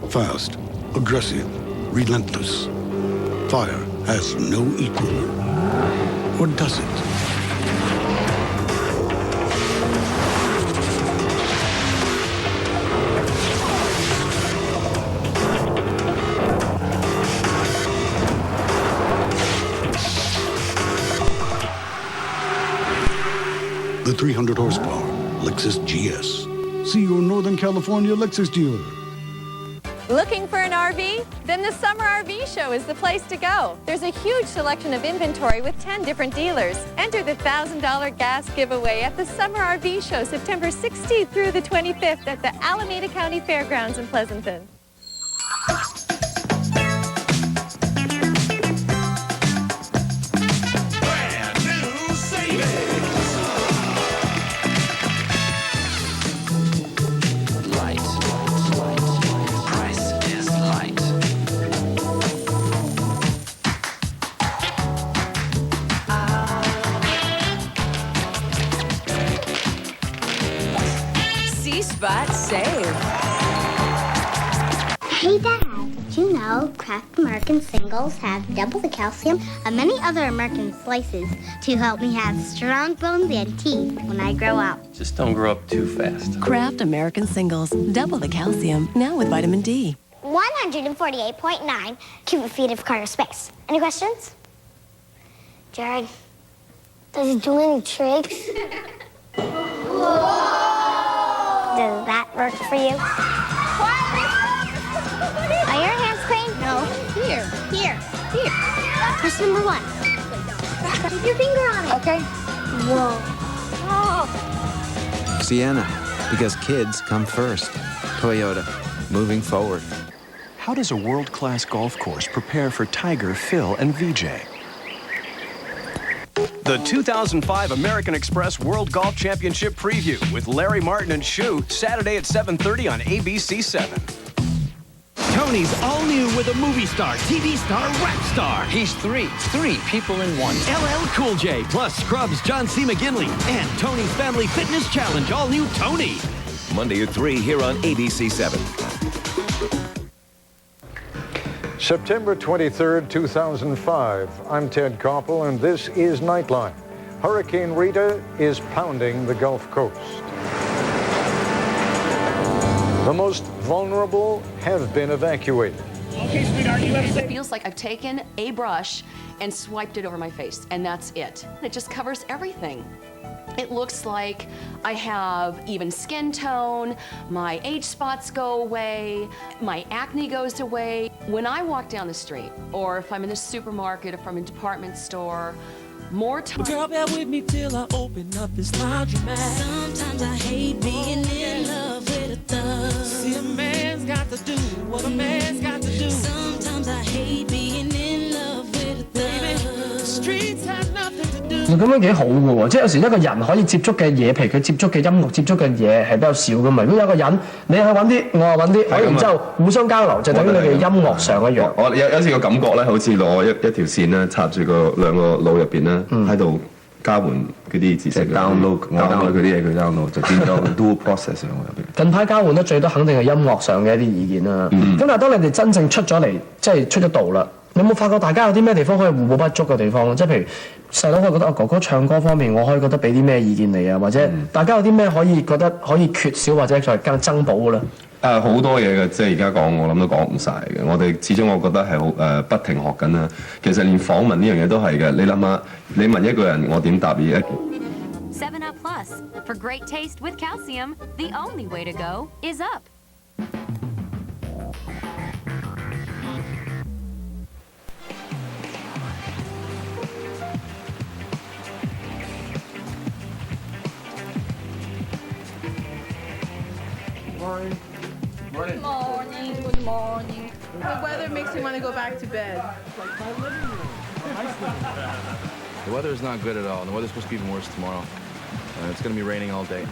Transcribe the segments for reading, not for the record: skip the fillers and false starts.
Fast, aggressive, relentless. Fire has no equal. Or does it? The 300 horsepower Lexus GS. See your Northern California Lexus dealer. Looking for an RV? Then the Summer RV Show is the place to go. There's a huge selection of inventory with 10 different dealers. Enter the $1,000 gas giveaway at the Summer RV Show September 16th through the 25th at the Alameda County Fairgrounds in Pleasanton. C-Spot save. Hey Dad, did you know Kraft American Singles have double the calcium of many other American slices to help me have strong bones and teeth when I grow up? Just don't grow up too fast. Kraft American Singles. Double the calcium. Now with vitamin D. 148.9 cubic feet of cargo space. Any questions? Jared, does it do any tricks? Does that work for you? Are your hands clean? No. Here. Press number 1. Put your finger on it. Okay. Whoa. Oh. Sienna, because kids come first. Toyota, moving forward. How does a world-class golf course prepare for Tiger, Phil, and VJ? The 2005 American Express World Golf Championship Preview with Larry Martin and Shu, Saturday at 7:30 on ABC7. Tony's all new with a movie star, TV star, rap star. He's three people in one. LL Cool J, plus Scrubs, John C. McGinley, and Tony's Family Fitness Challenge, all new Tony. Monday at 3 here on ABC7. September 23rd, 2005. I'm Ted Koppel, and this is Nightline. Hurricane Rita is pounding the Gulf Coast. The most vulnerable have been evacuated. Okay, sweetheart, you have to say. It feels like I've taken a brush and swiped it over my face, and that's it. It just covers everything. It looks like I have even skin tone, my age spots go away, my acne goes away. When I walk down the street, or if I'm in the supermarket, if I'm in a department store, more time. Girl, bear with me till I open up this laundromat. Sometimes I hate being in love with a thug. See, a man's got to do what a man's got to do. Sometimes I hate being in love with a thug. Baby, the streets have nothing to do. 咁樣幾好嘅喎，即係有時一個人可以接觸嘅嘢，譬如佢接觸嘅音樂、接觸嘅嘢係比較少嘅嘛。如果有一個人你去揾啲，我又揾啲，然之後互相交流，就等於你哋音樂上一樣。我有時個感覺咧，好似攞一條線咧插住個兩個腦入邊咧，喺度交換嗰啲知識。download 嗰啲嘢，佢 download 就變咗 dual process 喺我入邊。近排交換得最多肯定係音樂上嘅一啲意見啦。咁但係當你哋真正出咗嚟，即係出咗道啦。你有冇發覺大家有啲咩地方可以互補不足嘅地方？即係譬如細佬可以覺得哥哥唱歌方面，我可以覺得俾啲咩意見你啊？或者大家有啲咩可以覺得可以缺少或者再更增補嘅咧？好多嘢嘅，即係而家講我諗都講唔晒嘅。我哋始終我覺得係好不停學緊啦。其實連訪問呢樣嘢都係嘅。你諗下，你問一個人我點答你？7 Up Plus for great taste with calcium. The only way to go is up. Good morning. The weather makes me want to go back to bed. The weather is not good at all, and the weather's supposed to be even worse tomorrow. It's going to be raining all day.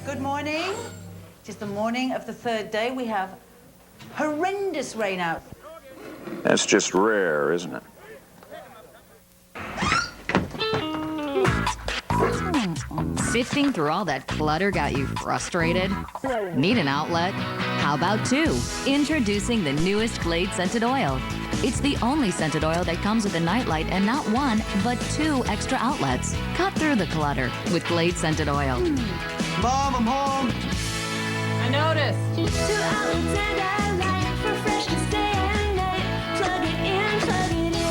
Good morning. It is the morning of the third day. We have horrendous rain out. That's just rare, isn't it? Sifting through all that clutter got you frustrated? Need an outlet? How about two? Introducing the newest Glade Scented Oil. It's the only scented oil that comes with a nightlight and not one, but two extra outlets. Cut through the clutter with Glade Scented Oil. Mom, I'm home. I noticed.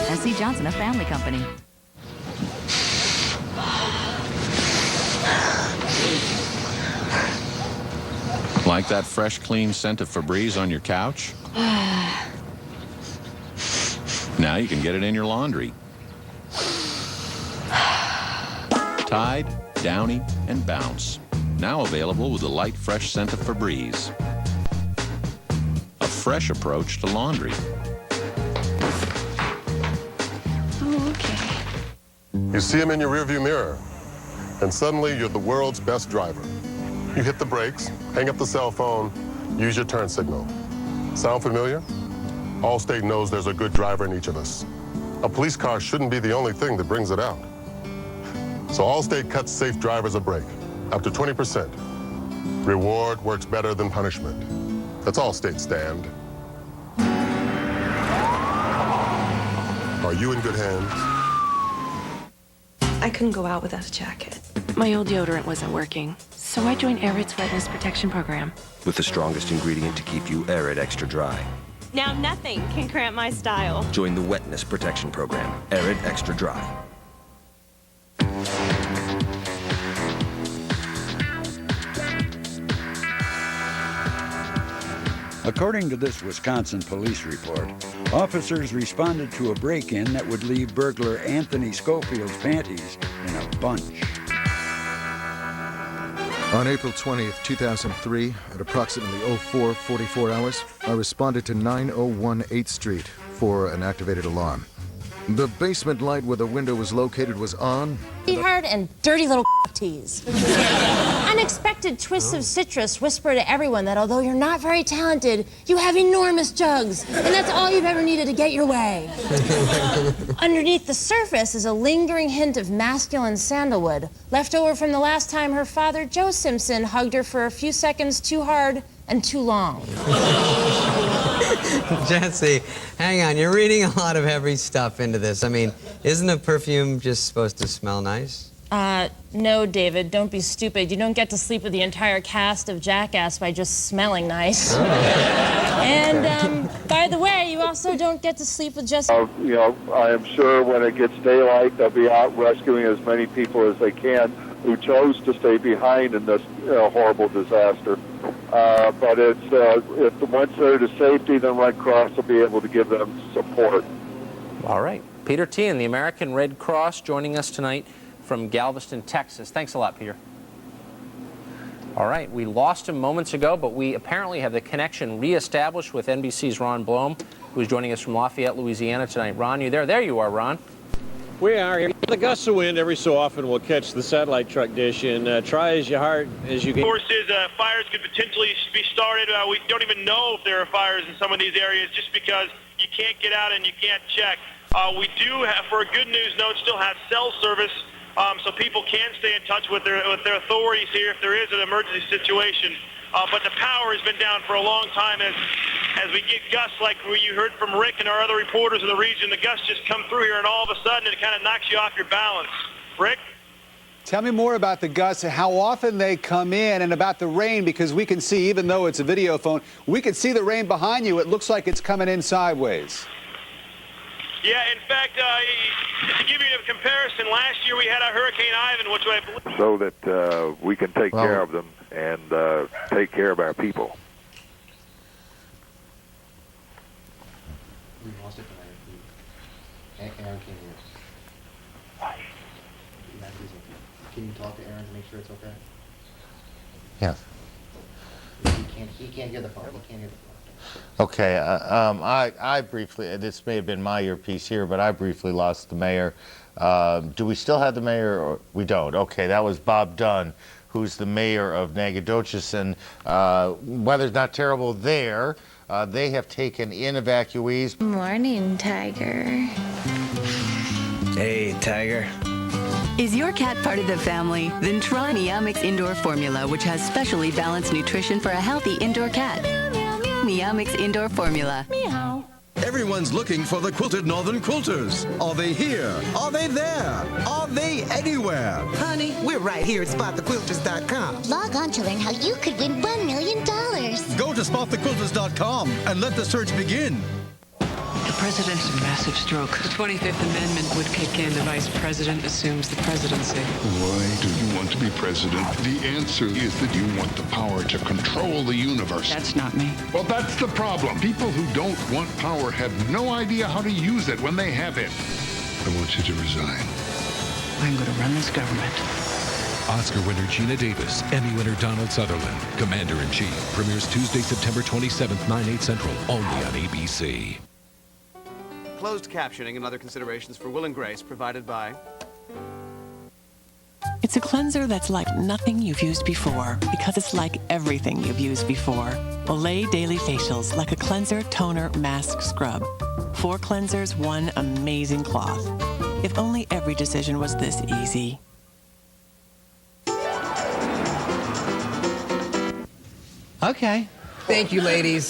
S.C. Johnson, a family company. Like that fresh, clean scent of Febreze on your couch? Now you can get it in your laundry. Tide, Downy, and Bounce. Now available with the light, fresh scent of Febreze. A fresh approach to laundry. Oh, okay. You see him in your rearview mirror, and suddenly you're the world's best driver. You hit the brakes, hang up the cell phone, use your turn signal. Sound familiar? Allstate knows there's a good driver in each of us. A police car shouldn't be the only thing that brings it out. So Allstate cuts safe drivers a break, up to 20%. Reward works better than punishment. That's Allstate stand. Are you in good hands? I couldn't go out without a jacket. My old deodorant wasn't working, so I joined Arid's Wetness Protection Program. With the strongest ingredient to keep you Arid extra dry. Now nothing can cramp my style. Join the Wetness Protection Program. Arid extra dry. According to this Wisconsin police report, officers responded to a break-in that would leave burglar Anthony Schofield's panties in a bunch. On April 20th, 2003, at approximately 04:44 hours, I responded to 901 8th Street for an activated alarm. The basement light where the window was located was on. Hard and dirty little tease. Unexpected twists of citrus whisper to everyone that although you're not very talented, you have enormous jugs, and that's all you've ever needed to get your way. Underneath the surface is a lingering hint of masculine sandalwood, left over from the last time her father, Joe Simpson, hugged her for a few seconds too hard and too long. Jesse, hang on. You're reading a lot of heavy stuff into this. I mean, isn't a perfume just supposed to smell nice? No, David, don't be stupid. You don't get to sleep with the entire cast of Jackass by just smelling nice. Oh. And, by the way, you also don't get to sleep with just... You know, I am sure when it gets daylight, they'll be out rescuing as many people as they can who chose to stay behind in this horrible disaster. But if once they're to safety, then Red Cross will be able to give them support. All right. Peter Tian, the American Red Cross, joining us tonight from Galveston, Texas. Thanks a lot, Peter. All right, we lost him moments ago, but we apparently have the connection reestablished with NBC's Ron Blom, who is joining us from Lafayette, Louisiana tonight. Ron, you there? There you are, Ron. We are here. The gusts of wind every so often will catch the satellite truck dish, and try as hard as you can. Of course, fires could potentially be started. We don't even know if there are fires in some of these areas just because you can't get out and you can't check. We do have, for a good news note, still have cell service, so people can stay in touch with their authorities here if there is an emergency situation. But the power has been down for a long time as we get gusts like you heard from Rick and our other reporters in the region. The gusts just come through here, and all of a sudden it kind of knocks you off your balance. Rick? Tell me more about the gusts, how often they come in, and about the rain, because we can see, even though it's a video phone, we can see the rain behind you. It looks like it's coming in sideways. Yeah, in fact, to give you a comparison, last year we had a Hurricane Ivan, which I believe... So that we can take care of them and take care of our people. We lost it tonight. Aaron can't hear us. Can you talk to Aaron to make sure it's okay? Yeah. He can't hear the phone. He can't hear the phone. Okay, I briefly, this may have been my earpiece here, but I briefly lost the mayor. Do we still have the mayor, or we don't? Okay, that was Bob Dunn, who's the mayor of Nacogdoches, and weather's not terrible there. They have taken in evacuees. Morning, Tiger. Hey, Tiger. Is your cat part of the family? Then try Meow Mix Indoor Formula, which has specially balanced nutrition for a healthy indoor cat. Meow Mix Indoor Formula. Meow. Everyone's looking for the Quilted Northern Quilters. Are they here? Are they there? Are they anywhere? Honey, we're right here at SpotTheQuilters.com. Log on to learn how you could win $1 million. Go to SpotTheQuilters.com and let the search begin. The president's a massive stroke. The 25th Amendment would kick in. The vice president assumes the presidency. Why do you want to be president? The answer is that you want the power to control the universe. That's not me. Well, that's the problem. People who don't want power have no idea how to use it when they have it. I want you to resign. I'm going to run this government. Oscar winner Gina Davis, Emmy winner Donald Sutherland, Commander-in-Chief, premieres Tuesday, September 27th, 9/8 Central, only on ABC. Closed captioning and other considerations for Will and Grace provided by... It's a cleanser that's like nothing you've used before because it's like everything you've used before. Olay Daily Facials, like a cleanser, toner, mask, scrub. 4 cleansers, 1 amazing cloth. If only every decision was this easy. Okay. Thank you, ladies.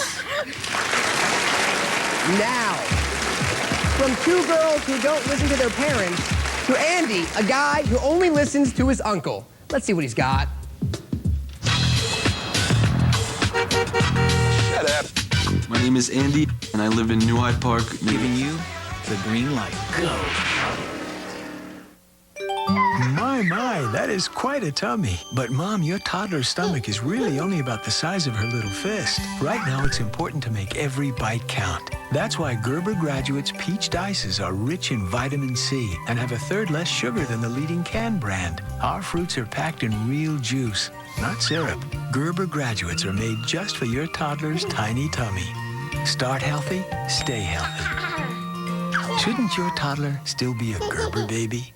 Now, from 2 girls who don't listen to their parents to Andy, a guy who only listens to his uncle. Let's see what he's got. Shut up. My name is Andy, and I live in New Hyde Park. Giving you the green light. Go. My, that is quite a tummy. But, Mom, your toddler's stomach is really only about the size of her little fist. Right now, it's important to make every bite count. That's why Gerber Graduate's Peach Ices are rich in vitamin C and have a third less sugar than the leading can brand. Our fruits are packed in real juice, not syrup. Gerber Graduates are made just for your toddler's tiny tummy. Start healthy, stay healthy. Shouldn't your toddler still be a Gerber baby?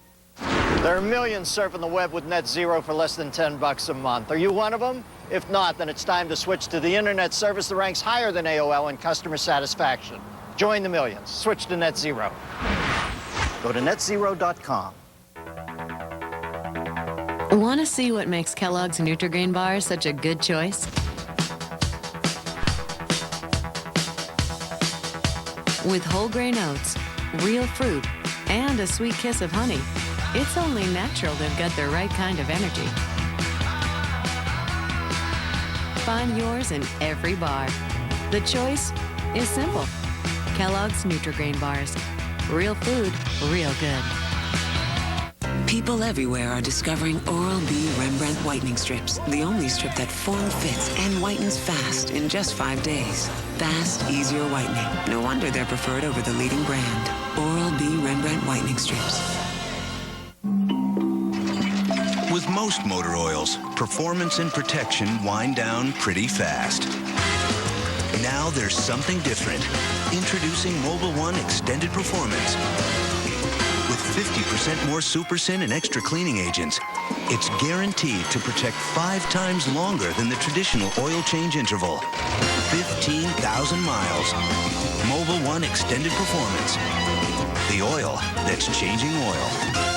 There are millions surfing the web with Net Zero for less than $10 a month. Are you one of them? If not, then it's time to switch to the internet service that ranks higher than AOL in customer satisfaction. Join the millions. Switch to Net Zero. Go to netzero.com. Want to see what makes Kellogg's Nutri-Grain bars such a good choice? With whole grain oats, real fruit, and a sweet kiss of honey, it's only natural they've got the right kind of energy. Find yours in every bar. The choice is simple. Kellogg's Nutri-Grain bars. Real food, real good. People everywhere are discovering Oral-B Rembrandt whitening strips, the only strip that form-fits and whitens fast in just 5 days. Fast, easier whitening. No wonder they're preferred over the leading brand. Oral-B Rembrandt whitening strips. With most motor oils, performance and protection wind down pretty fast. Now there's something different. Introducing Mobil 1 Extended Performance. With 50% more SuperSyn and extra cleaning agents, it's guaranteed to protect 5 times longer than the traditional oil change interval. 15,000 miles. Mobil 1 Extended Performance. The oil that's changing oil.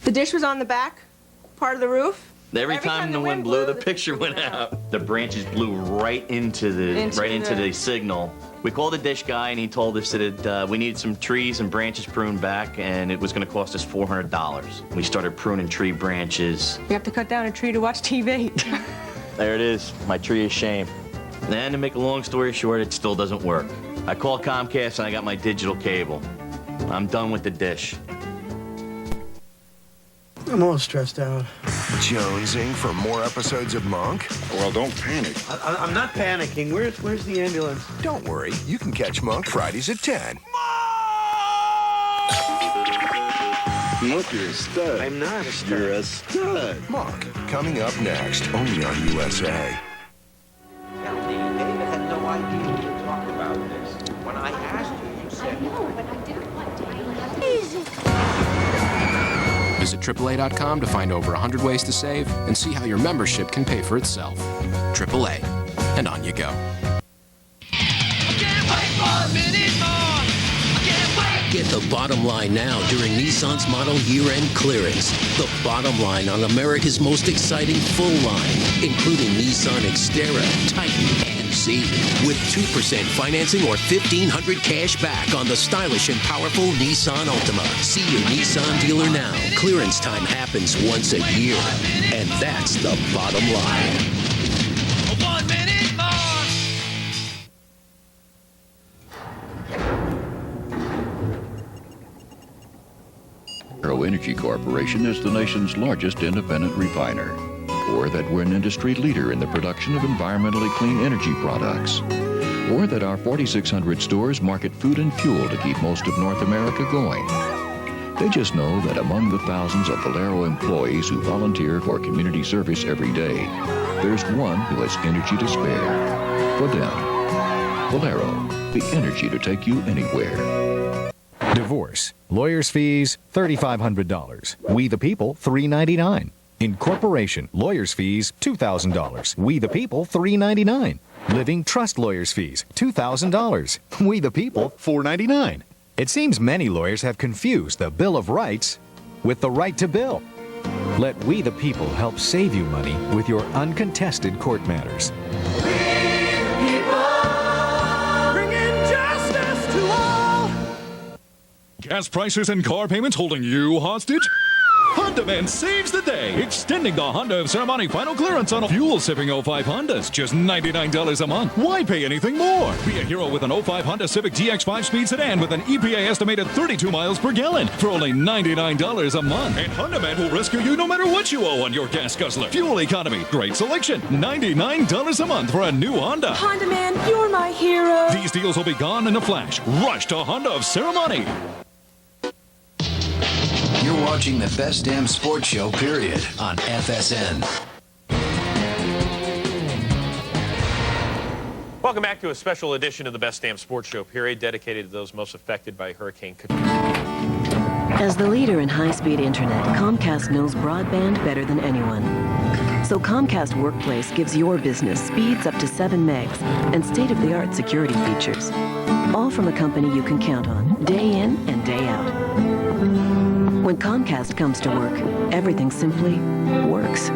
The dish was on the back part of the roof. Every time the wind blew, the picture went out. The branches blew right into the signal. We called the dish guy, and he told us that we needed some trees and branches pruned back, and it was going to cost us $400. We started pruning tree branches. You have to cut down a tree to watch TV. There it is, my tree of shame. And to make a long story short, it still doesn't work. I called Comcast, and I got my digital cable. I'm done with the dish. I'm all stressed out. Jonesing for more episodes of Monk? Well, don't panic. I'm not panicking. Where's the ambulance? Don't worry. You can catch Monk Fridays at 10. Monk, you're a stud. I'm not a stud. You're a stud. Monk, coming up next, only on USA. David had no idea we would talk about this. When I asked you, you said... I know, but I didn't want to. Visit AAA.com to find over 100 ways to save and see how your membership can pay for itself. AAA, and on you go. Get the bottom line now during Nissan's model year-end clearance. The bottom line on America's most exciting full line, including Nissan Xterra, Titan, and Z. With 2% financing or $1,500 cash back on the stylish and powerful Nissan Altima. See your Nissan dealer now. Clearance time happens once a year. And that's the bottom line. 1 minute more. Valero Energy Corporation is the nation's largest independent refiner, or that we're an industry leader in the production of environmentally clean energy products, or that our 4,600 stores market food and fuel to keep most of North America going. They just know that among the thousands of Valero employees who volunteer for community service every day, there's one who has energy to spare. For them, Valero, the energy to take you anywhere. Divorce. Lawyer's fees, $3,500. We the People, $399. Incorporation. Lawyer's fees, $2,000. We the People, $399. Living trust lawyer's fees, $2,000. We the People, $499. It seems many lawyers have confused the Bill of Rights with the right to bill. Let We the People help save you money with your uncontested court matters. Gas prices and car payments holding you hostage? Honda Man saves the day, extending the Honda of Ceremony final clearance on fuel-sipping 05 Hondas. Just $99 a month. Why pay anything more? Be a hero with an 05 Honda Civic DX 5-speed sedan with an EPA estimated 32 miles per gallon for only $99 a month. And Honda Man will rescue you no matter what you owe on your gas guzzler. Fuel economy, great selection. $99 a month for a new Honda. Honda Man, you're my hero. These deals will be gone in a flash. Rush to Honda of Ceremony. You're watching the best damn sports show, period, on FSN. Welcome back to a special edition of the best damn sports show, period, dedicated to those most affected by Hurricane Katrina. As the leader in high-speed internet, Comcast knows broadband better than anyone. So Comcast Workplace gives your business speeds up to 7 megs and state-of-the-art security features. All from a company you can count on, day in and day out. When Comcast comes to work, everything simply works.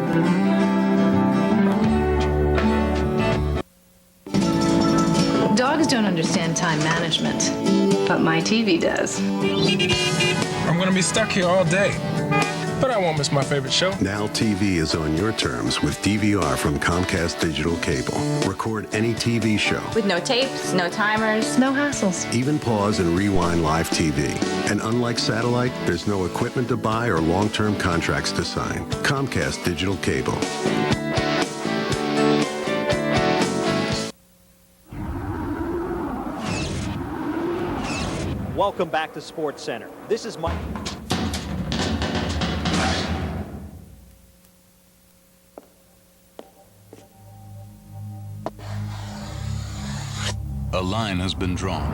Dogs don't understand time management, but my TV does. I'm gonna be stuck here all day, but I won't miss my favorite show. Now TV is on your terms with DVR from Comcast Digital Cable. Record any TV show. With no tapes, no timers, no hassles. Even pause and rewind live TV. And unlike satellite, there's no equipment to buy or long-term contracts to sign. Comcast Digital Cable. Welcome back to Sports Center. This is Mike. A line has been drawn.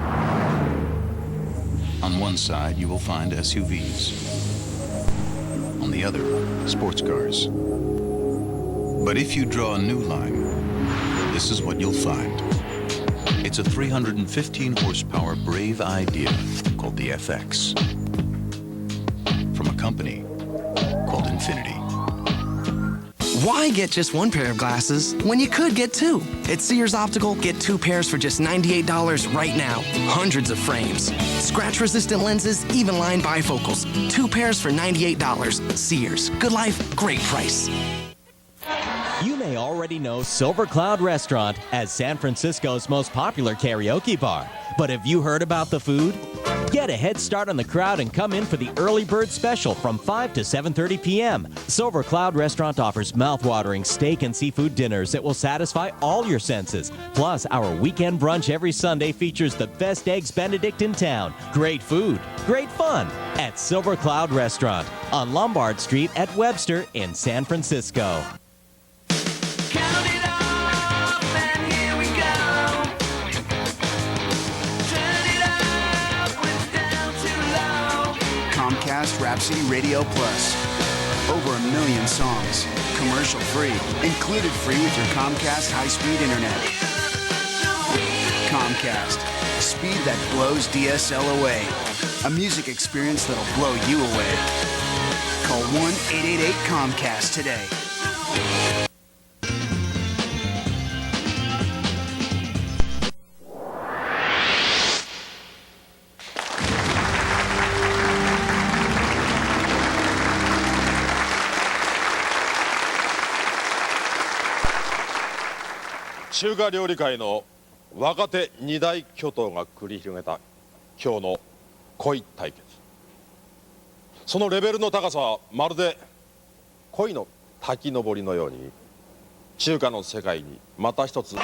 On one side, you will find SUVs. On the other, sports cars. But if you draw a new line, this is what you'll find. It's a 315 horsepower brave idea called the FX. From a company called Infinity. Why get just one pair of glasses when you could get two? At Sears Optical, get 2 pairs for just $98 right now. Hundreds of frames. Scratch-resistant lenses, even line bifocals. 2 pairs for $98. Sears. Good life, great price. You may already know Silver Cloud Restaurant as San Francisco's most popular karaoke bar. But have you heard about the food? Get a head start on the crowd and come in for the early bird special from 5 to 7:30 p.m. Silver Cloud Restaurant offers mouth-watering steak and seafood dinners that will satisfy all your senses. Plus, our weekend brunch every Sunday features the best Eggs Benedict in town. Great food, great fun at Silver Cloud Restaurant on Lombard Street at Webster in San Francisco. Comcast Rhapsody Radio Plus. Over 1 million songs, commercial free, included free with your Comcast high-speed internet. Comcast, speed that blows DSL away. A music experience that'll blow you away. Call 1-888-COMCAST today.中華料理界の若手二大巨頭が繰り広げた今日の恋対決。そのレベルの高さはまるで恋の滝登りのように中華の世界にまた一つ。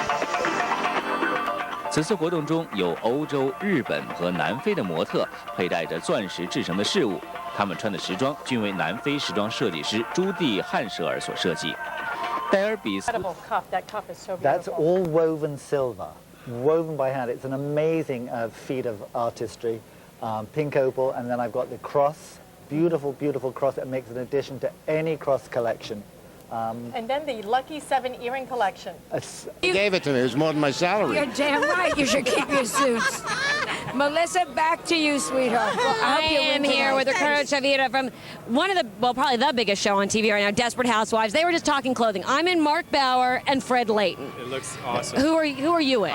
此次活动中有欧洲、日本和南非的模特佩戴着钻石制成的饰物，他们穿的时装均为南非时装设计师朱蒂·汉舍尔所设计。戴尔比斯。 That's all woven silver, woven by hand. It's an amazing feat of artistry. Pink opal, and then I've got the cross, beautiful, beautiful cross that makes an addition to any cross collection. And then the Lucky 7 earring collection. You gave it to me. It was more than my salary. You're damn right. You should keep your suits. Melissa, back to you, sweetheart. Well, I am here with Ricardo Chavira from one of the, well, probably the biggest show on TV right now, Desperate Housewives. They were just talking clothing. I'm in Mark Bauer and Fred Layton. It looks awesome. Who are you in?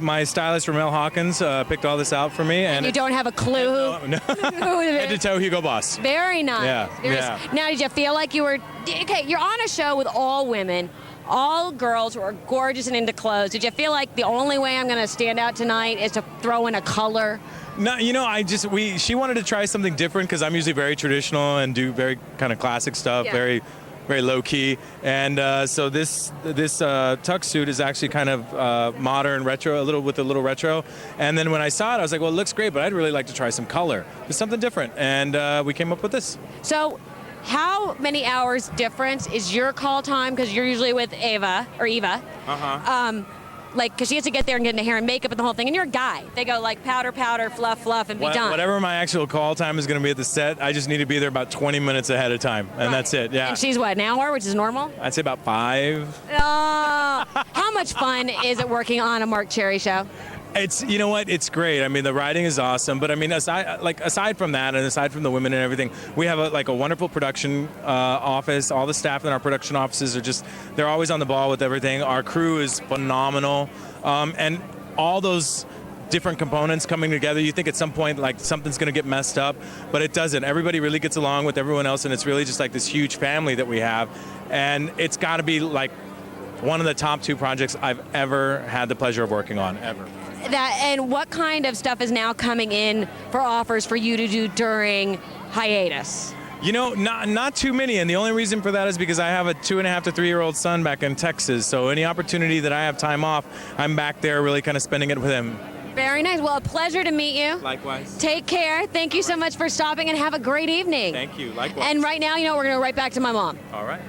My stylist, Ramel Hawkins, picked all this out for me. And you don't have a clue? No. Head to toe Hugo Boss. Very nice. Yeah. Now, did you feel like you were, okay, you're on a show with all women, all girls who are gorgeous and into clothes. Did you feel like the only way I'm going to stand out tonight is to throw in a color? No, you know, she wanted to try something different because I'm usually very traditional and do very kind of classic stuff, very low key. And so this tux suit is actually kind of modern, retro, with a little retro. And then when I saw it, I was like, well, it looks great, but I'd really like to try some color. It's something different. And we came up with this. So how many hours difference is your call time? Because you're usually with Eva. Like, because she has to get there and get into hair and makeup and the whole thing. And you're a guy. They go like powder, fluff, and be done. Whatever my actual call time is going to be at the set, I just need to be there about 20 minutes ahead of time. And that's it, yeah. And she's what, an hour, which is normal? I'd say about 5. How much fun is it working on a Mark Cherry show? It's, you know what, it's great. I mean, the writing is awesome, but I mean, aside from that, and aside from the women and everything, we have a wonderful production office. All the staff in our production offices are they're always on the ball with everything. Our crew is phenomenal, and all those different components coming together, you think at some point like something's going to get messed up, but it doesn't. Everybody really gets along with everyone else, and it's really just like this huge family that we have, and it's got to be like one of the top 2 projects I've ever had the pleasure of working on, ever. And what kind of stuff is now coming in for offers for you to do during hiatus? You know, not too many, and the only reason for that is because I have a 2.5 to 3-year-old son back in Texas, so any opportunity that I have time off, I'm back there really kind of spending it with him. Very nice. Well, a pleasure to meet you. Likewise. Take care. Thank you so much for stopping, and have a great evening. Thank you. Likewise. And right now, we're going to go right back to my mom. All right.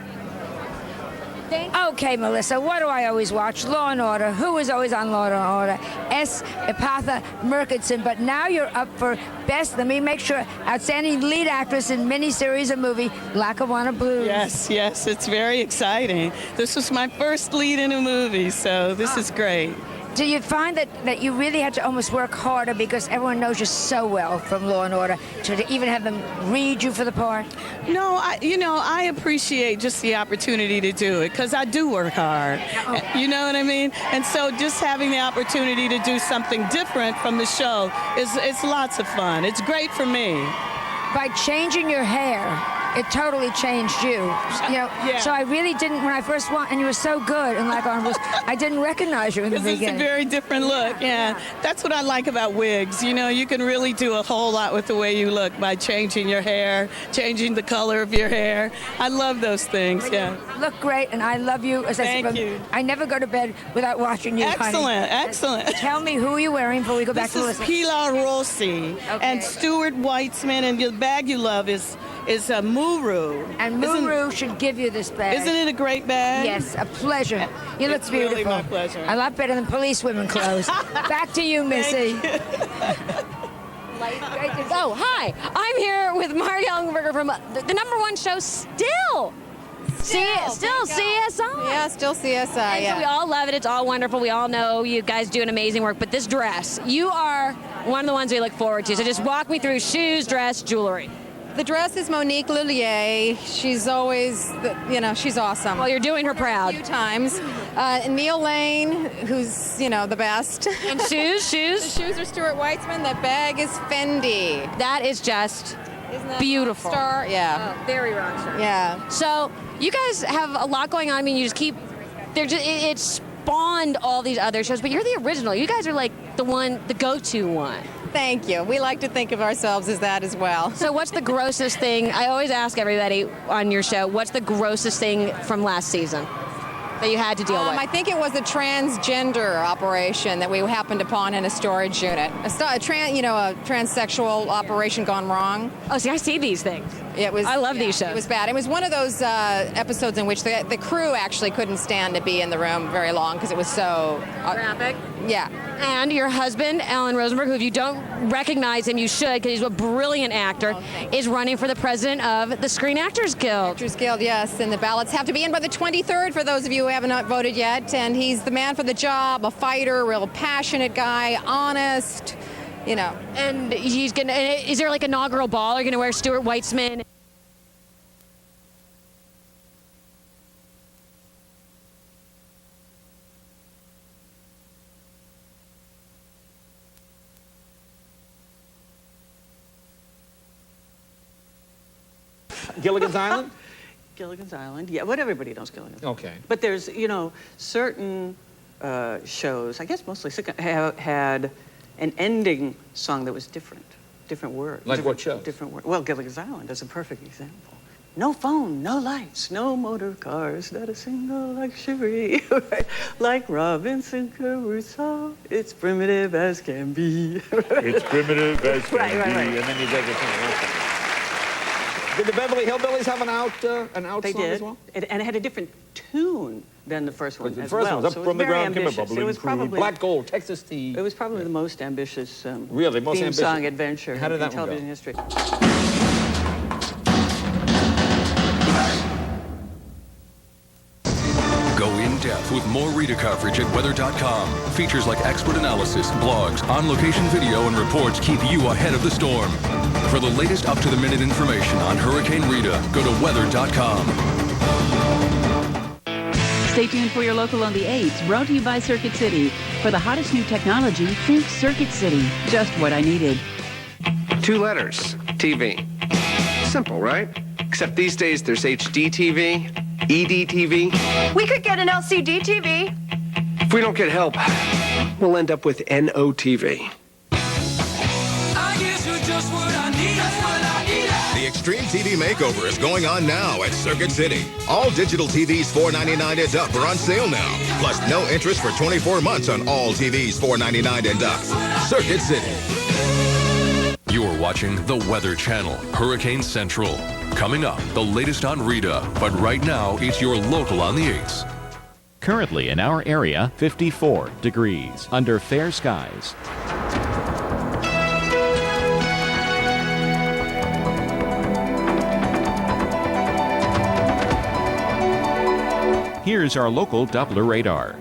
Okay, Melissa, what do I always watch? Law and Order. Who is always on Law and Order? S. Epatha Murkison. But now you're up for Best, let me make sure, Outstanding Lead Actress in Miniseries or Movie, Lackawanna Blues. Yes, it's very exciting. This was my first lead in a movie, so this is great. Do you find that you really had to almost work harder because everyone knows you so well from Law and Order to even have them read you for the part? No, I appreciate just the opportunity to do it because I do work hard. You know what I mean? And so just having the opportunity to do something different from the show is lots of fun. It's great for me. By changing your hair, it totally changed you. You know, so I really didn't, when I first went, and you were so good in Like on Rules, I didn't recognize you in the beginning. It's a very different look, yeah. That's what I like about wigs. You know, you can really do a whole lot with the way you look by changing your hair, changing the color of your hair. I love those things, yeah. You look great, and I love you. As Thank you. I never go to bed without watching you, Excellent, honey. excellent. Tell me who you're wearing before we go back to This listen. is Pilar Rossi and Stuart Weitzman, and the bag you love is Muru. And Muru should give you this bag. Isn't it a great bag? Yes, a pleasure. You look It's beautiful. really my pleasure. A lot better than police women clothes. Back to you, Missy. Oh, hi. I'm here with Mark Ellenberger from the number one show still. Still CSI. Yeah, still CSI, And so we all love it. It's all wonderful. We all know you guys do an amazing work. But this dress, you are one of the ones we look forward to. So just walk me through shoes, dress, jewelry. The dress is Monique Lullier. She's always, she's awesome. Well, you're doing her proud. A few times. Neil Lane, who's, the best. And shoes? The shoes are Stuart Weitzman. The bag is Fendi. That is just Isn't that beautiful. Rockstar? Yeah. Oh, very rockstar. Yeah. So you guys have a lot going on. I mean, you just keep, it spawned all these other shows, but you're the original. You guys are like the go-to one. Thank you. We like to think of ourselves as that as well. So what's the grossest thing? I always ask everybody on your show, what's the grossest thing from last season that you had to deal with? I think it was a transgender operation that we happened upon in a storage unit. A transsexual operation gone wrong. Oh, see, I see these things. It was. I love these shows. It was bad. It was one of those episodes in which the crew actually couldn't stand to be in the room very long because it was so graphic. Yeah. And your husband, Alan Rosenberg, who if you don't recognize him, you should, because he's a brilliant actor, is running for the president of the Screen Actors Guild. Actors Guild, yes. And the ballots have to be in by the 23rd for those of you who have not voted yet. And he's the man for the job, a fighter, real passionate guy, honest, And he's gonna. Is there like inaugural ball? Are you gonna wear Stuart Weitzman? Gilligan's Island? Gilligan's Island, yeah, what everybody knows Gilligan's Island. Okay. But there's, certain shows, I guess mostly had an ending song that was different words. Like what shows? Different words. Well, Gilligan's Island is a perfect example. No phone, no lights, no motor cars, not a single luxury. Right? Like Robinson Crusoe, it's primitive as can be. It's primitive as can Right. be. And then you take it. Did the Beverly Hillbillies have an out They song did, as well? and it had a different tune than the first one. The as first well. one was So Up it from the very Ground, Kimber ambitious. Bubbling It was Crew, probably Black Gold, Texas Tea. It was probably the most ambitious Really, most theme ambitious. song adventure How did in that one go? television history. Go in depth with more Rita coverage at weather.com. Features like expert analysis, blogs, on-location video, and reports keep you ahead of the storm. For the latest up-to-the-minute information on Hurricane Rita, go to weather.com. Stay tuned for your local on the 8s, brought to you by Circuit City. For the hottest new technology, think Circuit City. Just what I needed. 2 letters, TV. Simple, right? Except these days there's HD TV, ED TV. We could get an LCD TV. If we don't get help, we'll end up with NOTV. The Extreme TV Makeover is going on now at Circuit City. All digital TVs $499 and up are on sale now. Plus no interest for 24 months on all TVs $499 and up. Circuit City. You're watching the Weather Channel, Hurricane Central. Coming up, the latest on Rita. But right now, it's your local on the 8s. Currently in our area, 54 degrees under fair skies. Here's our local Doppler radar.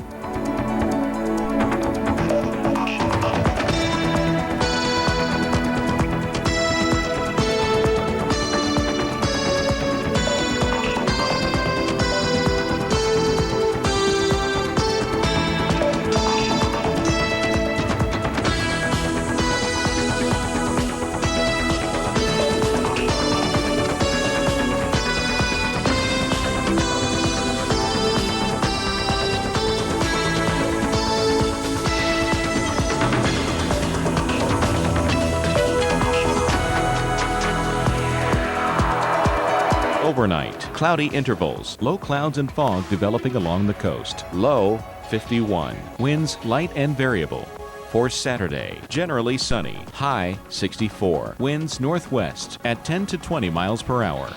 Cloudy intervals, low clouds and fog developing along the coast. Low 51. Winds light and variable. For Saturday, generally sunny. High 64. Winds northwest at 10 to 20 miles per hour.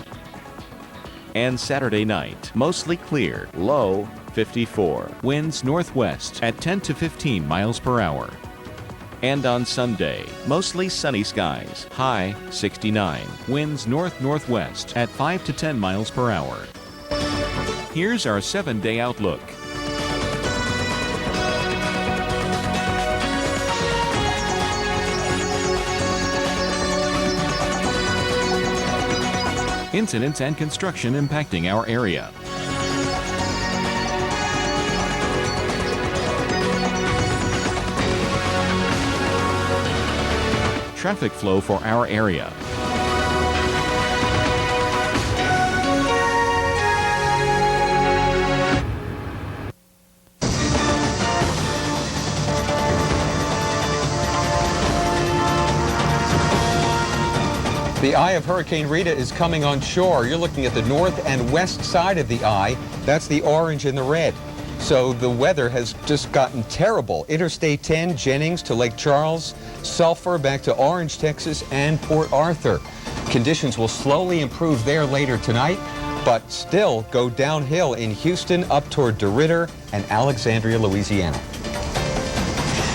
And Saturday night, mostly clear. Low 54. Winds northwest at 10 to 15 miles per hour. And on Sunday, mostly sunny skies. High 69. Winds north-northwest at 5 to 10 miles per hour. Here's our 7-day outlook. Incidents and construction impacting our area. Traffic flow for our area. The eye of Hurricane Rita is coming on shore. You're looking at the north and west side of the eye. That's the orange and the red. So the weather has just gotten terrible. Interstate 10, Jennings to Lake Charles, Sulphur back to Orange, Texas, and Port Arthur. Conditions will slowly improve there later tonight, but still go downhill in Houston up toward DeRidder and Alexandria, Louisiana.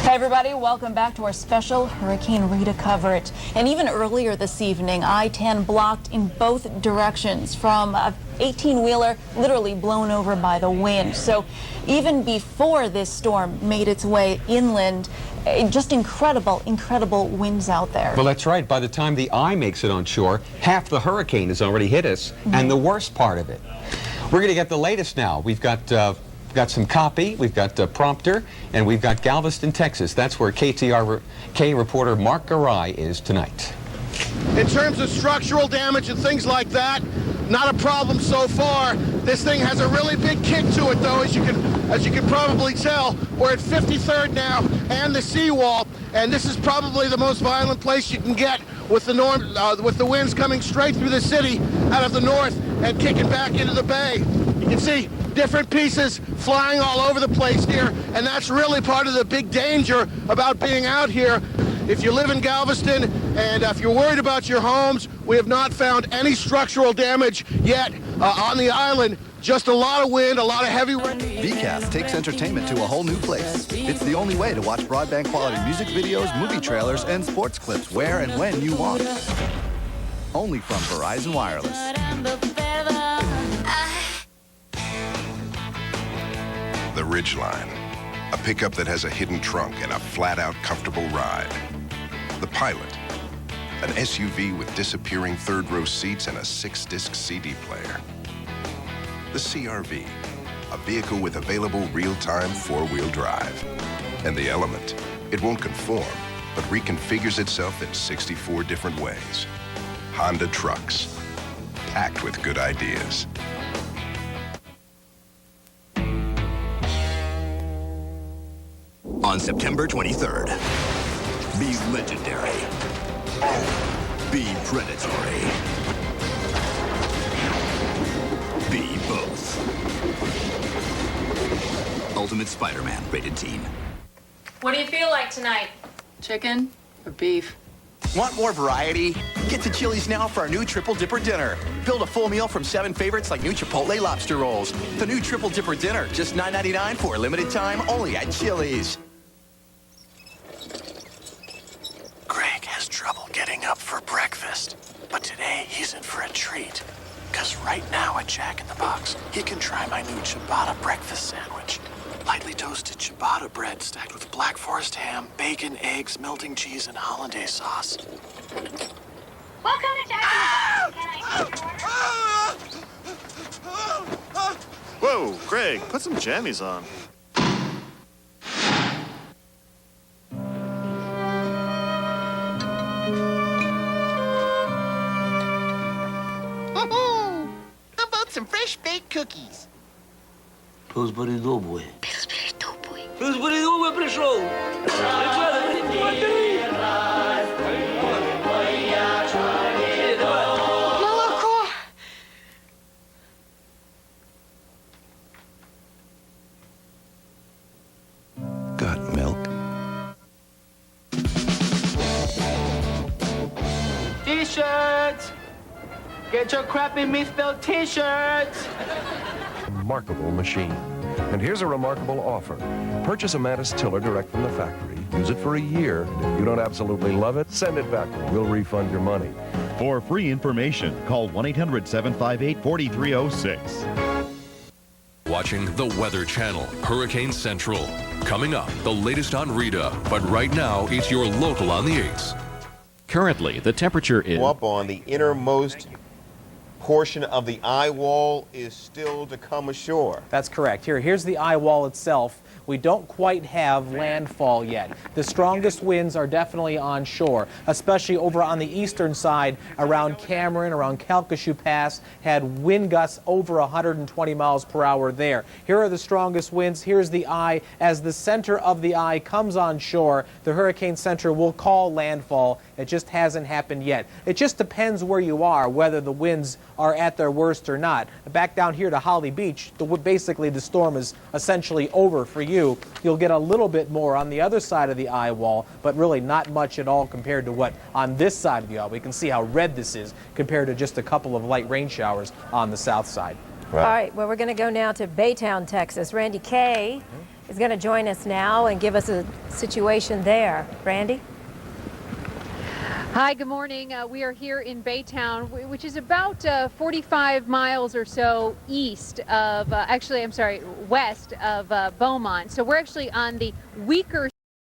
Hey everybody, welcome back to our special Hurricane Rita coverage. And even earlier this evening, I-10 blocked in both directions from a 18-wheeler literally blown over by the wind. So even before this storm made its way inland, just incredible winds out there. Well, that's right. By the time the eye makes it on shore, half the hurricane has already hit us, and the worst part of it. We're going to get the latest now. We've got some copy, we've got prompter, and we've got Galveston, Texas. That's where KTRK reporter Mark Garay is tonight. In terms of structural damage and things like that, not a problem so far. This thing has a really big kick to it, though, as you can probably tell. We're at 53rd now and the seawall, and this is probably the most violent place you can get with the winds coming straight through the city out of the north and kicking back into the bay. You can see different pieces flying all over the place here, and that's really part of the big danger about being out here. If you live in Galveston and if you're worried about your homes, we have not found any structural damage yet on the island. Just a lot of wind, a lot of heavy rain. VCast takes entertainment to a whole new place. It's the only way to watch broadband quality music videos, movie trailers, and sports clips where and when you want. Only from Verizon Wireless. The Ridgeline, a pickup that has a hidden trunk and a flat-out comfortable ride. The Pilot, an SUV with disappearing third-row seats and a 6-disc CD player. The CR-V, a vehicle with available real-time four-wheel drive. And the Element, it won't conform, but reconfigures itself in 64 different ways. Honda trucks, packed with good ideas. On September 23rd, be legendary. Be predatory. Be both. Ultimate Spider-Man, rated teen. What do you feel like tonight? Chicken or beef? Want more variety? Get to Chili's now for our new Triple Dipper Dinner. Build a full meal from 7 favorites like new Chipotle lobster rolls. The new Triple Dipper Dinner, just $9.99 for a limited time, only at Chili's. Greg has trouble getting up for breakfast, but today he's in for a treat. Because right now at Jack in the Box, he can try my new ciabatta breakfast sandwich. Lightly toasted ciabatta bread stacked with Black Forest ham, bacon, eggs, melting cheese, and hollandaise sauce. Welcome to Jack in the Box. Whoa, Greg, put some jammies on. How about some fresh baked cookies? Pillsbury Doughboy. Pillsbury Doughboy. Pillsbury Doughboy пришел. T-shirts! Get your crappy misspelled T-shirts! Remarkable machine. And here's a remarkable offer. Purchase a Mantis tiller direct from the factory. Use it for a year. And if you don't absolutely love it, send it back. We'll refund your money. For free information, call 1-800-758-4306. Watching the Weather Channel, Hurricane Central. Coming up, the latest on Rita. But right now, it's your local on the 8s. Currently, the temperature is up on the innermost portion of the eye wall is still to come ashore. That's correct. Here's the eye wall itself. We don't quite have landfall yet. The strongest winds are definitely on shore, especially over on the eastern side around Cameron, around Calcasieu Pass, had wind gusts over 120 miles per hour there. Here are the strongest winds. Here's the eye. As the center of the eye comes on shore, the hurricane center will call landfall. It just hasn't happened yet. It just depends where you are, whether the winds are at their worst or not. Back down here to Holly Beach, basically the storm is essentially over for you. You'll get a little bit more on the other side of the eye wall, but really not much at all compared to what on this side of the eye. We can see how red this is compared to just a couple of light rain showers on the south side. All right, well, we're going to go now to Baytown, Texas. Randy Kay is going to join us now and give us a situation there. Randy? Hi, good morning. We are here in Baytown, which is about 45 miles or so east of, west of Beaumont. So we're actually on the weaker